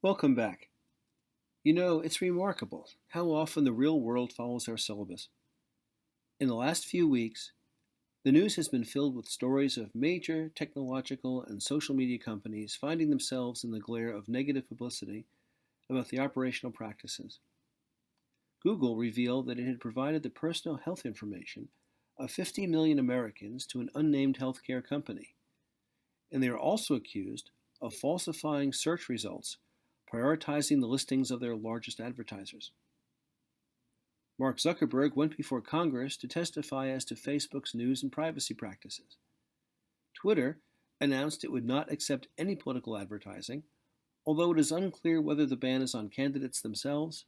Welcome back. You know, it's remarkable how often the real world follows our syllabus. In the last few weeks, the news has been filled with stories of major technological and social media companies finding themselves in the glare of negative publicity about the operational practices. Google revealed that it had provided the personal health information of 50 million Americans to an unnamed healthcare company, and they are also accused of falsifying search results, prioritizing the listings of their largest advertisers. Mark Zuckerberg went before Congress to testify as to Facebook's news and privacy practices. Twitter announced it would not accept any political advertising, although it is unclear whether the ban is on candidates themselves,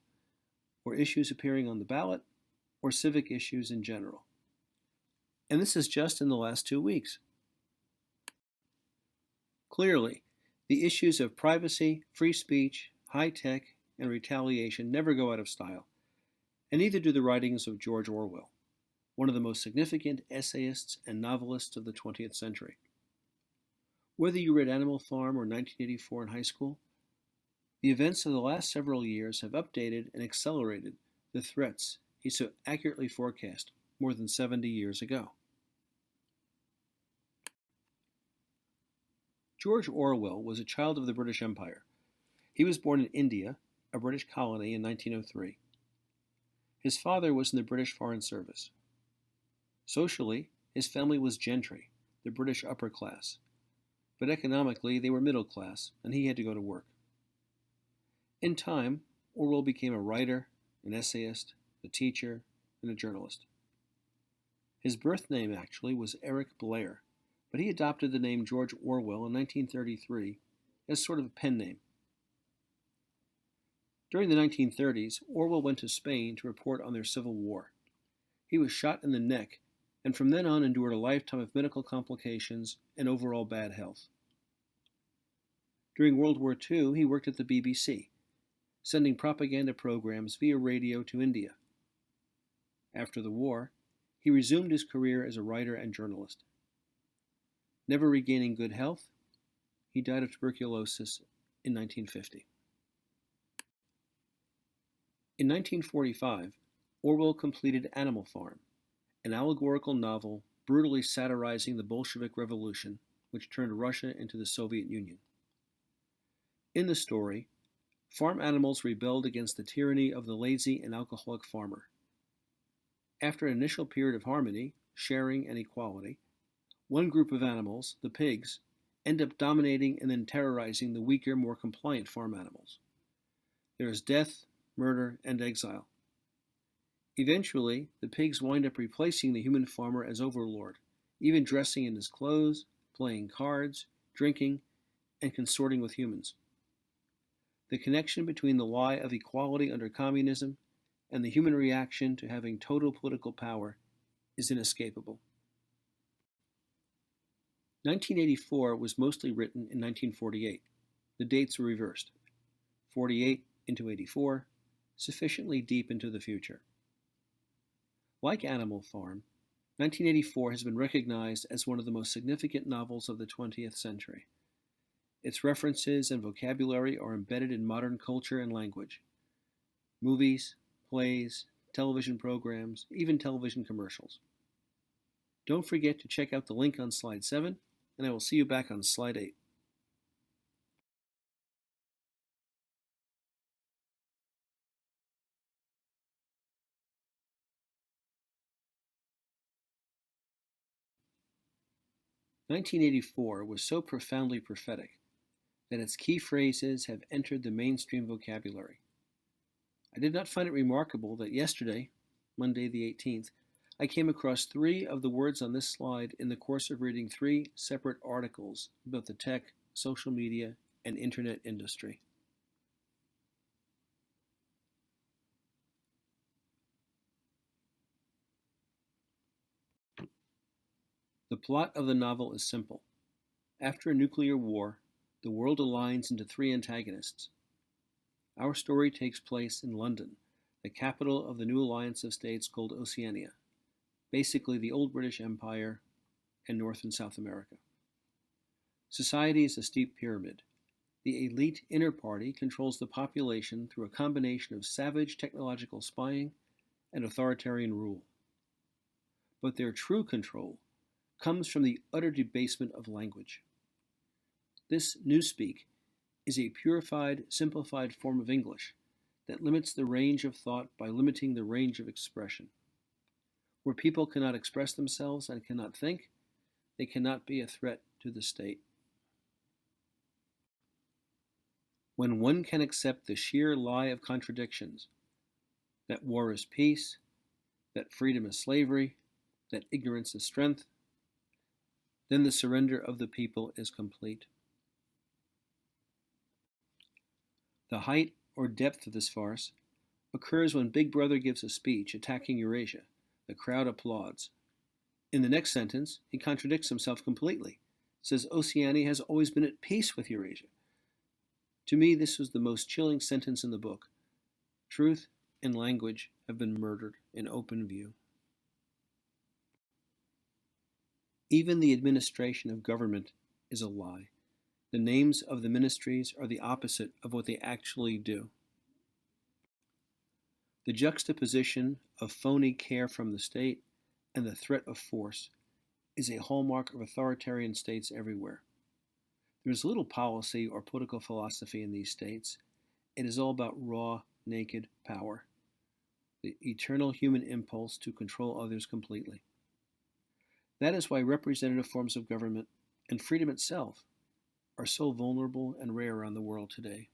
or issues appearing on the ballot, or civic issues in general. And this is just in the last 2 weeks. Clearly, the issues of privacy, free speech, high tech, and retaliation never go out of style, and neither do the writings of George Orwell, one of the most significant essayists and novelists of the 20th century. Whether you read Animal Farm or 1984 in high school, the events of the last several years have updated and accelerated the threats he so accurately forecast more than 70 years ago. George Orwell was a child of the British Empire. He was born in India, a British colony, in 1903. His father was in the British Foreign Service. Socially, his family was gentry, the British upper class, but economically they were middle class, and he had to go to work. In time, Orwell became a writer, an essayist, a teacher, and a journalist. His birth name actually was Eric Blair, but he adopted the name George Orwell in 1933 as sort of a pen name. During the 1930s, Orwell went to Spain to report on their civil war. He was shot in the neck, and from then on endured a lifetime of medical complications and overall bad health. During World War II, he worked at the BBC, sending propaganda programs via radio to India. After the war, he resumed his career as a writer and journalist. Never regaining good health, he died of tuberculosis in 1950. In 1945, Orwell completed Animal Farm, an allegorical novel brutally satirizing the Bolshevik Revolution, which turned Russia into the Soviet Union. In the story, farm animals rebelled against the tyranny of the lazy and alcoholic farmer. After an initial period of harmony, sharing, and equality, one group of animals, the pigs, end up dominating and then terrorizing the weaker, more compliant farm animals. There is death, murder, and exile. Eventually, the pigs wind up replacing the human farmer as overlord, even dressing in his clothes, playing cards, drinking, and consorting with humans. The connection between the lie of equality under communism and the human reaction to having total political power is inescapable. 1984 was mostly written in 1948. The dates were reversed. 48 into 84, sufficiently deep into the future. Like Animal Farm, 1984 has been recognized as one of the most significant novels of the 20th century. Its references and vocabulary are embedded in modern culture and language. Movies, plays, television programs, even television commercials. Don't forget to check out the link on slide 7, and I will see you back on slide 8. "1984 was so profoundly prophetic that its key phrases have entered the mainstream vocabulary. I did not find it remarkable that yesterday, Monday the 18th, I came across 3 of the words on this slide in the course of reading 3 separate articles about the tech, social media, and internet industry. The plot of the novel is simple. After a nuclear war, the world aligns into 3 antagonists. Our story takes place in London, the capital of the new alliance of states called Oceania, basically the old British Empire and North and South America. Society is a steep pyramid. The elite inner party controls the population through a combination of savage technological spying and authoritarian rule. But their true control comes from the utter debasement of language. This newspeak is a purified, simplified form of English that limits the range of thought by limiting the range of expression. Where people cannot express themselves and cannot think, they cannot be a threat to the state. When one can accept the sheer lie of contradictions, that war is peace, that freedom is slavery, that ignorance is strength, then the surrender of the people is complete. The height or depth of this farce occurs when Big Brother gives a speech attacking Eurasia. The crowd applauds. In the next sentence, he contradicts himself completely, says Oceania has always been at peace with Eurasia. To me, this was the most chilling sentence in the book. Truth and language have been murdered in open view. Even the administration of government is a lie. The names of the ministries are the opposite of what they actually do. The juxtaposition of phony care from the state and the threat of force is a hallmark of authoritarian states everywhere. There is little policy or political philosophy in these states. It is all about raw, naked power, the eternal human impulse to control others completely. That is why representative forms of government and freedom itself are so vulnerable and rare around the world today.